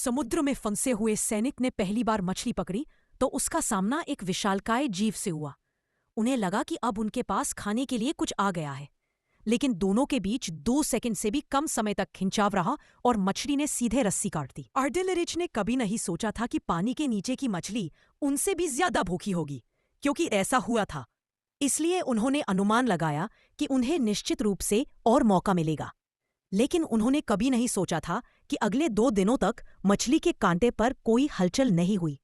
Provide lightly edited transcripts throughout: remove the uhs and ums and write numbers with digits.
समुद्र में फंसे हुए सैनिक ने पहली बार मछली पकड़ी तो उसका सामना एक विशालकाय जीव से हुआ। उन्हें लगा कि अब उनके पास खाने के लिए कुछ आ गया है, लेकिन दोनों के बीच 2 सेकंड से भी कम समय तक खिंचाव रहा और मछली ने सीधे रस्सी काट दी। आर्डेलरिच ने कभी नहीं सोचा था कि पानी के नीचे की मछली उनसे भी ज्यादा भूखी होगी, क्योंकि ऐसा हुआ था। इसलिए उन्होंने अनुमान लगाया कि उन्हें निश्चित रूप से और मौका मिलेगा। लेकिन उन्होंने कभी नहीं सोचा था कि अगले 2 दिनों तक मछली के कांटे पर कोई हलचल नहीं हुई।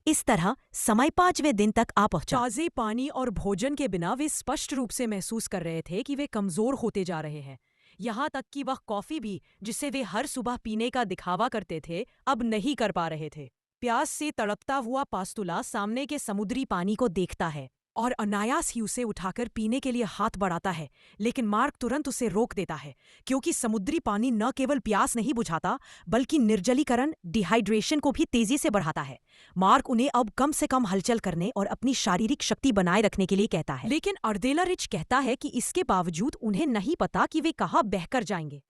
इस तरह समय 5वें दिन तक आ पहुंचा। ताजे पानी और भोजन के बिना वे स्पष्ट रूप से महसूस कर रहे थे कि वे कमजोर होते जा रहे हैं। यहाँ तक कि वह कॉफी भी, जिसे वे हर सुबह पीने का दिखावा करते थे, अब नहीं कर पा रहे थे। प्यास से तड़पता हुआ पास्तुला सामने के समुद्री पानी को देखता है और अनायास ही उसे उठाकर पीने के लिए हाथ बढ़ाता है, लेकिन मार्क तुरंत उसे रोक देता है, क्योंकि समुद्री पानी न केवल प्यास नहीं बुझाता बल्कि निर्जलीकरण, डिहाइड्रेशन को भी तेजी से बढ़ाता है। मार्क उन्हें अब कम से कम हलचल करने और अपनी शारीरिक शक्ति बनाए रखने के लिए कहता है, लेकिन अर्देलारिच कहता है कि इसके बावजूद उन्हें नहीं पता कि वे कहाँ बहकर जाएंगे।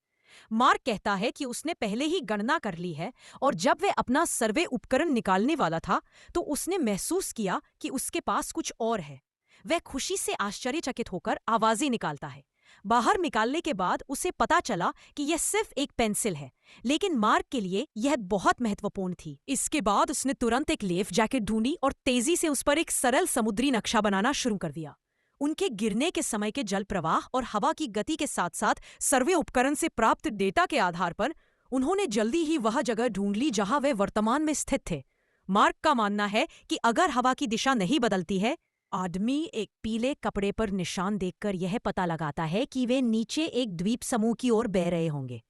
मार्क कहता है कि उसने पहले ही गणना कर ली है और जब वह अपना सर्वे उपकरण निकालने वाला था तो उसने महसूस किया कि उसके पास कुछ और है। वह खुशी से आश्चर्यचकित होकर आवाजें निकालता है। बाहर निकालने के बाद उसे पता चला कि यह सिर्फ एक पेंसिल है, लेकिन मार्क के लिए यह बहुत महत्वपूर्ण थी। इसके बाद उसने तुरंत एक लेफ जैकेट ढूंढी और तेजी से उस पर एक सरल समुद्री नक्शा बनाना शुरू कर दिया। उनके गिरने के समय के जल प्रवाह और हवा की गति के साथ साथ सर्वे उपकरण से प्राप्त डेटा के आधार पर उन्होंने जल्दी ही वह जगह ढूंढ ली जहां वे वर्तमान में स्थित थे। मार्क का मानना है कि अगर हवा की दिशा नहीं बदलती है, आदमी एक पीले कपड़े पर निशान देखकर यह पता लगाता है कि वे नीचे एक द्वीप समूह की ओर बह रहे होंगे।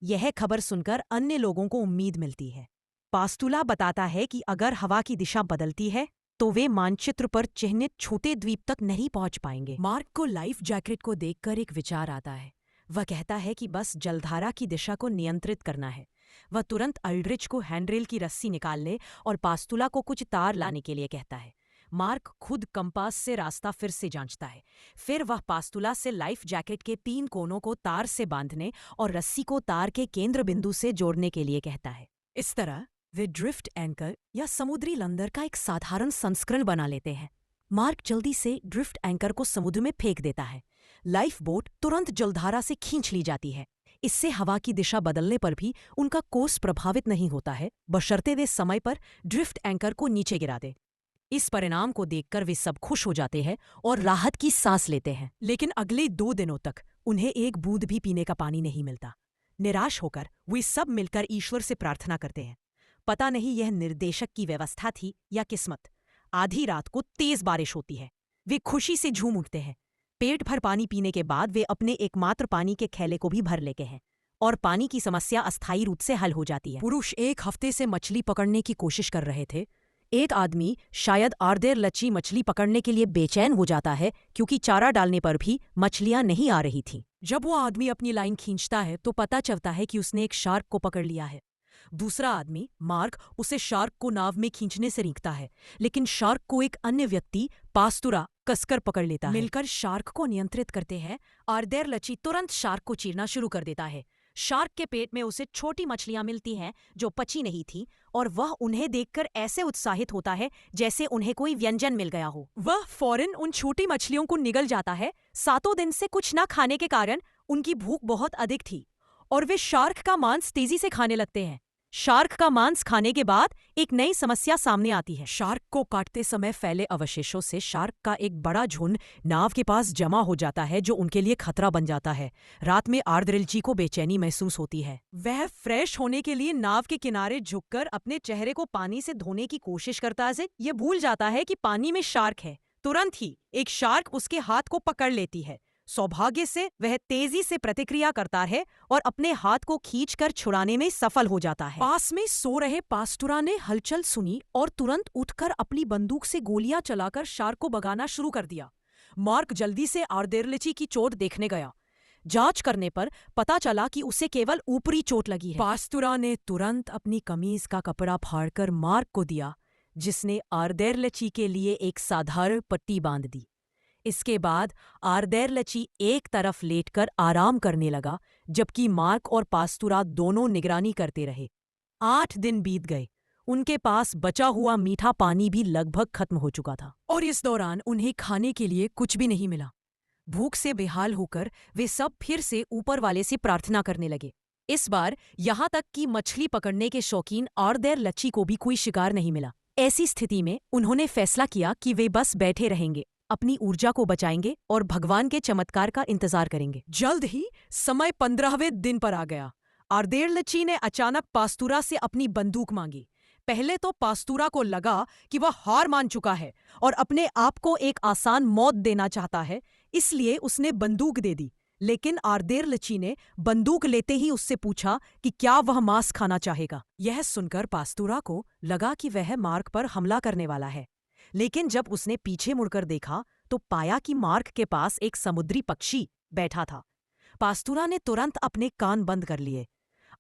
यह खबर सुनकर अन्य लोगों को उम्मीद मिलती है। पास्तुला बताता है कि अगर हवा की दिशा बदलती है तो वे मानचित्र पर चिह्नित छोटे द्वीप तक नहीं पहुंच पाएंगे। मार्क को लाइफ जैकेट को देखकर एक विचार आता है। वह कहता है कि बस जलधारा की दिशा को नियंत्रित करना है। वह तुरंत अल्ड्रिच को हैंडरेल की रस्सी निकालने और पास्तुला को कुछ तार लाने के लिए कहता है। मार्क खुद कंपास से रास्ता फिर से जांचता है। फिर वह पास्तुला से लाइफ जैकेट के 3 कोनों को तार से बांधने और रस्सी को तार के केंद्र बिंदु से जोड़ने के लिए कहता है। इस तरह वे ड्रिफ्ट एंकर या समुद्री लंदर का एक साधारण संस्करण बना लेते हैं। मार्क जल्दी से ड्रिफ्ट एंकर को समुद्र में फेंक देता है। लाइफ बोट तुरंत जलधारा से खींच ली जाती है। इससे हवा की दिशा बदलने पर भी उनका कोर्स प्रभावित नहीं होता है, बशर्ते वे समय पर ड्रिफ्ट एंकर को नीचे गिरा दे। इस परिणाम को देखकर वे सब खुश हो जाते हैं और राहत की सांस लेते हैं। लेकिन अगले 2 दिनों तक उन्हें एक बूंद भी पीने का पानी नहीं मिलता। निराश होकर वे सब मिलकर ईश्वर से प्रार्थना करते हैं। पता नहीं यह निर्देशक की व्यवस्था थी या किस्मत। आधी रात को तेज बारिश होती है। वे खुशी से झूम उठते हैं। पेट भर पानी पीने के बाद वे अपने एकमात्र पानी के थैले को भी भर लेते हैं और पानी की समस्या अस्थायी रूप से हल हो जाती है। पुरुष 1 हफ्ते से मछली पकड़ने की कोशिश कर रहे थे। एक आदमी शायद आर्देलारिच मछली पकड़ने के लिए बेचैन हो जाता है, क्योंकि चारा डालने पर भी मछलियां नहीं आ रही थीं। जब वो आदमी अपनी लाइन खींचता है तो पता चलता है कि उसने एक शार्क को पकड़ लिया है। दूसरा आदमी, मार्क, उसे शार्क को नाव में खींचने से रोकता है, लेकिन शार्क को एक अन्य व्यक्ति, पास्तुला, कसकर पकड़ लेता है। मिलकर शार्क को नियंत्रित करते हैं। आर्देलारिच तुरंत शार्क को चीरना शुरू कर देता है। शार्क के पेट में उसे छोटी मछलियां मिलती हैं जो पची नहीं थी, और वह उन्हें देखकर ऐसे उत्साहित होता है जैसे उन्हें कोई व्यंजन मिल गया हो। वह फौरन उन छोटी मछलियों को निगल जाता है। 7 दिन से कुछ न खाने के कारण उनकी भूख बहुत अधिक थी और वे शार्क का मांस तेजी से खाने लगते हैं। शार्क का मांस खाने के बाद एक नई समस्या सामने आती है। शार्क को काटते समय फैले अवशेषों से शार्क का एक बड़ा झुंड नाव के पास जमा हो जाता है, जो उनके लिए खतरा बन जाता है। रात में आर्देलारिच को बेचैनी महसूस होती है। वह फ्रेश होने के लिए नाव के किनारे झुककर अपने चेहरे को पानी से धोने की कोशिश करता है। यह भूल जाता है कि पानी में शार्क है। तुरंत ही एक शार्क उसके हाथ को पकड़ लेती है। सौभाग्य से वह तेजी से प्रतिक्रिया करता है और अपने हाथ को खींचकर छुड़ाने में सफल हो जाता है। पास में सो रहे पास्तुला ने हलचल सुनी और तुरंत उठकर अपनी बंदूक से गोलियां चलाकर शार्क को भगाना शुरू कर दिया। मार्क जल्दी से आर्देलारिच की चोट देखने गया। जांच करने पर पता चला कि उसे केवल ऊपरी चोट लगी है। पास्तुला ने तुरंत अपनी कमीज का कपड़ा फाड़कर मार्क को दिया, जिसने आर्देलारिच के लिए एक साधारण पट्टी बांध दी। इसके बाद आर्देलारिच एक तरफ लेटकर आराम करने लगा, जबकि मार्क और पास्तुला दोनों निगरानी करते रहे। 8 दिन बीत गए। उनके पास बचा हुआ मीठा पानी भी लगभग खत्म हो चुका था और इस दौरान उन्हें खाने के लिए कुछ भी नहीं मिला। भूख से बेहाल होकर वे सब फिर से ऊपर वाले से प्रार्थना करने लगे। इस बार यहाँ तक कि मछली पकड़ने के शौकीन आर्देर लच्छी को भी कोई शिकार नहीं मिला। ऐसी स्थिति में उन्होंने फैसला किया कि वे बस बैठे रहेंगे, अपनी ऊर्जा को बचाएंगे और भगवान के चमत्कार का इंतजार करेंगे। जल्द ही समय 15वें दिन पर आ गया। आर्देर लच्छी ने अचानक पास्तुरा से अपनी बंदूक मांगी। पहले तो पास्तुरा को लगा कि वह हार मान चुका है और अपने आप को एक आसान मौत देना चाहता है, इसलिए उसने बंदूक दे दी। लेकिन आर्देर लच्छी ने बंदूक लेते ही उससे पूछा कि क्या वह मांस खाना चाहेगा। यह सुनकर पास्तुरा को लगा कि वह मार्क पर हमला करने वाला है, लेकिन जब उसने पीछे मुड़कर देखा तो पाया कि मार्क के पास एक समुद्री पक्षी बैठा था। पास्तुरा ने तुरंत अपने कान बंद कर लिए।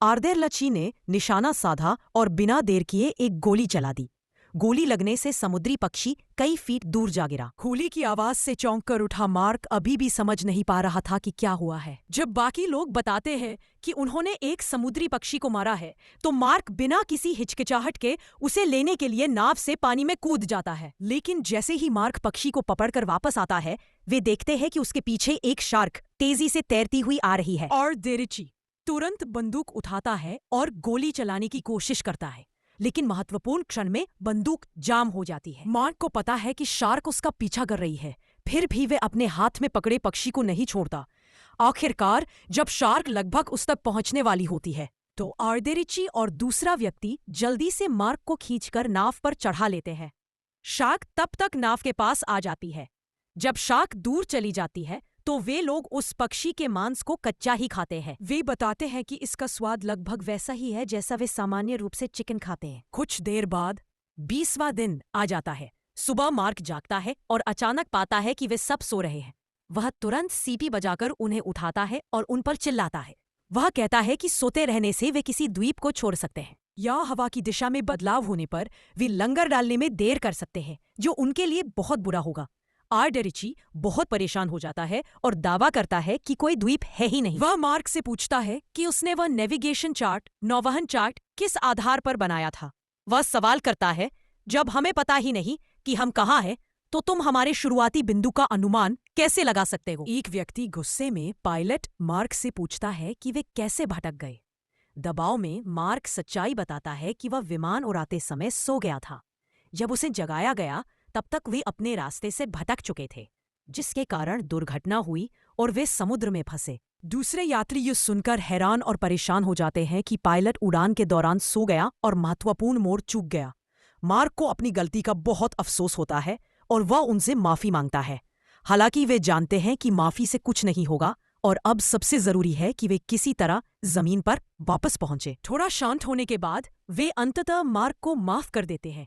आर्देर लच्छी ने निशाना साधा और बिना देर किए एक गोली चला दी। गोली लगने से समुद्री पक्षी कई फीट दूर जा गिरा। गोली की आवाज से चौंक कर उठा मार्क अभी भी समझ नहीं पा रहा था कि क्या हुआ है। जब बाकी लोग बताते हैं कि उन्होंने एक समुद्री पक्षी को मारा है, तो मार्क बिना किसी हिचकिचाहट के उसे लेने के लिए नाव से पानी में कूद जाता है। लेकिन जैसे ही मार्क पक्षी को पकड़कर वापस आता है, वे देखते हैं कि उसके पीछे एक शार्क तेजी से तैरती हुई आ रही है। और देरिची तुरंत बंदूक उठाता है और गोली चलाने की कोशिश करता है, लेकिन महत्वपूर्ण क्षण में बंदूक जाम हो जाती है। मार्क को पता है कि शार्क उसका पीछा कर रही है, फिर भी वे अपने हाथ में पकड़े पक्षी को नहीं छोड़ता। आखिरकार जब शार्क लगभग उस तक पहुंचने वाली होती है, तो आर्देरिची और दूसरा व्यक्ति जल्दी से मार्क को खींचकर नाव पर चढ़ा लेते हैं। शार्क तब तक नाव के पास आ जाती है। जब शार्क दूर चली जाती है, तो वे लोग उस पक्षी के मांस को कच्चा ही खाते हैं। वे बताते हैं कि इसका स्वाद लगभग वैसा ही है जैसा वे सामान्य रूप से चिकन खाते हैं। कुछ देर बाद 20वां दिन आ जाता है। सुबह मार्क जागता है और अचानक पाता है कि वे सब सो रहे हैं। वह तुरंत सीपी बजाकर उन्हें उठाता है और उन पर चिल्लाता है। वह कहता है कि सोते रहने से वे किसी द्वीप को छोड़ सकते हैं या हवा की दिशा में बदलाव होने पर वे लंगर डालने में देर कर सकते हैं, जो उनके लिए बहुत बुरा होगा। आर्देरिची बहुत परेशान हो जाता है और दावा करता है कि कोई द्वीप है ही नहीं। वह मार्क से पूछता है कि उसने वह नेविगेशन चार्ट, नौवहन चार्ट किस आधार पर बनाया था। वह सवाल करता है, जब हमें पता ही नहीं कि हम कहाँ हैं, तो तुम हमारे शुरुआती बिंदु का अनुमान कैसे लगा सकते हो? एक व्यक्ति गुस्से में पायलट मार्क से पूछता है कि वे कैसे भटक गए। दबाव में मार्क सच्चाई बताता है कि वह विमान उड़ाते समय सो गया था। जब उसे जगाया गया तब तक वे अपने रास्ते से भटक चुके थे, जिसके कारण दुर्घटना हुई और वे समुद्र में फंसे। दूसरे यात्री ये सुनकर हैरान और परेशान हो जाते हैं कि पायलट उड़ान के दौरान सो गया और महत्वपूर्ण मोड़ चूक गया। मार्क को अपनी गलती का बहुत अफसोस होता है और वह उनसे माफी मांगता है। हालांकि वे जानते हैं कि माफी से कुछ नहीं होगा और अब सबसे जरूरी है कि वे किसी तरह जमीन पर वापस पहुंचे। थोड़ा शांत होने के बाद वे अंततः मार्क को माफ कर देते हैं।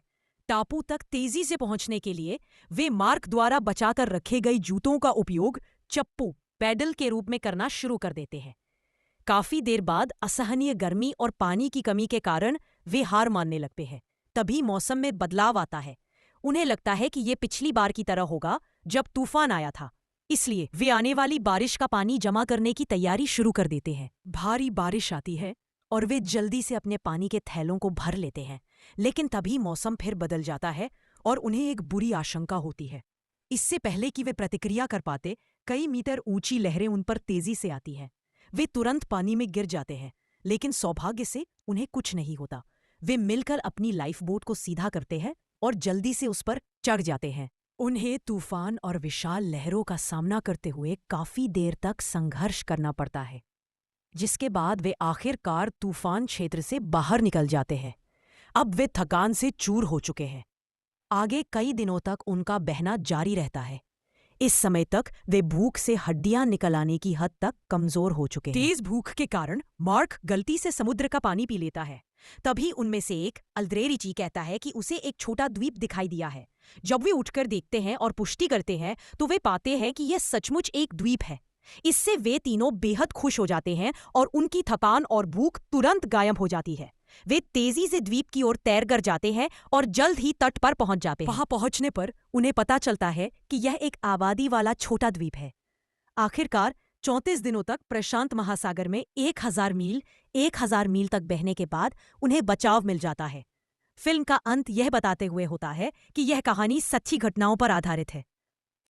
टापू तक तेजी से पहुंचने के लिए वे मार्क द्वारा बचाकर रखे गए जूतों का उपयोग चप्पू पैडल के रूप में करना शुरू कर देते हैं। काफी देर बाद असहनीय गर्मी और पानी की कमी के कारण वे हार मानने लगते हैं। तभी मौसम में बदलाव आता है। उन्हें लगता है कि ये पिछली बार की तरह होगा जब तूफान आया था, इसलिए वे आने वाली बारिश का पानी जमा करने की तैयारी शुरू कर देते हैं। भारी बारिश आती है और वे जल्दी से अपने पानी के थैलों को भर लेते हैं, लेकिन तभी मौसम फिर बदल जाता है और उन्हें एक बुरी आशंका होती है। इससे पहले कि वे प्रतिक्रिया कर पाते, कई मीटर ऊंची लहरें उन पर तेजी से आती हैं। वे तुरंत पानी में गिर जाते हैं, लेकिन सौभाग्य से उन्हें कुछ नहीं होता। वे मिलकर अपनी लाइफ बोट को सीधा करते हैं और जल्दी से उस पर चढ़ जाते हैं। उन्हें तूफान और विशाल लहरों का सामना करते हुए काफी देर तक संघर्ष करना पड़ता है, जिसके बाद वे आखिरकार तूफान क्षेत्र से बाहर निकल जाते हैं। अब वे थकान से चूर हो चुके हैं। आगे कई दिनों तक उनका बहना जारी रहता है। इस समय तक वे भूख से हड्डियां निकल आने की हद तक कमजोर हो चुके हैं। तेज भूख के कारण मार्क गलती से समुद्र का पानी पी लेता है। तभी उनमें से एक अल्द्रेरिची कहता है कि उसे एक छोटा द्वीप दिखाई दिया है। जब वे उठकर देखते हैं और पुष्टि करते हैं तो वे पाते हैं कि यह सचमुच एक द्वीप है। इससे वे तीनों बेहद खुश हो जाते हैं और उनकी थकान और भूख तुरंत गायब हो जाती है। वे तेजी से द्वीप की ओर तैर कर जाते हैं और जल्द ही तट पर पहुंच जाते हैं। वहां पहुंचने पर उन्हें पता चलता है कि यह एक आबादी वाला छोटा द्वीप है। आखिरकार 34 दिनों तक प्रशांत महासागर में 1000 मील 1000 मील तक बहने के बाद उन्हें बचाव मिल जाता है। फिल्म का अंत यह बताते हुए होता है कि यह कहानी सच्ची घटनाओं पर आधारित है।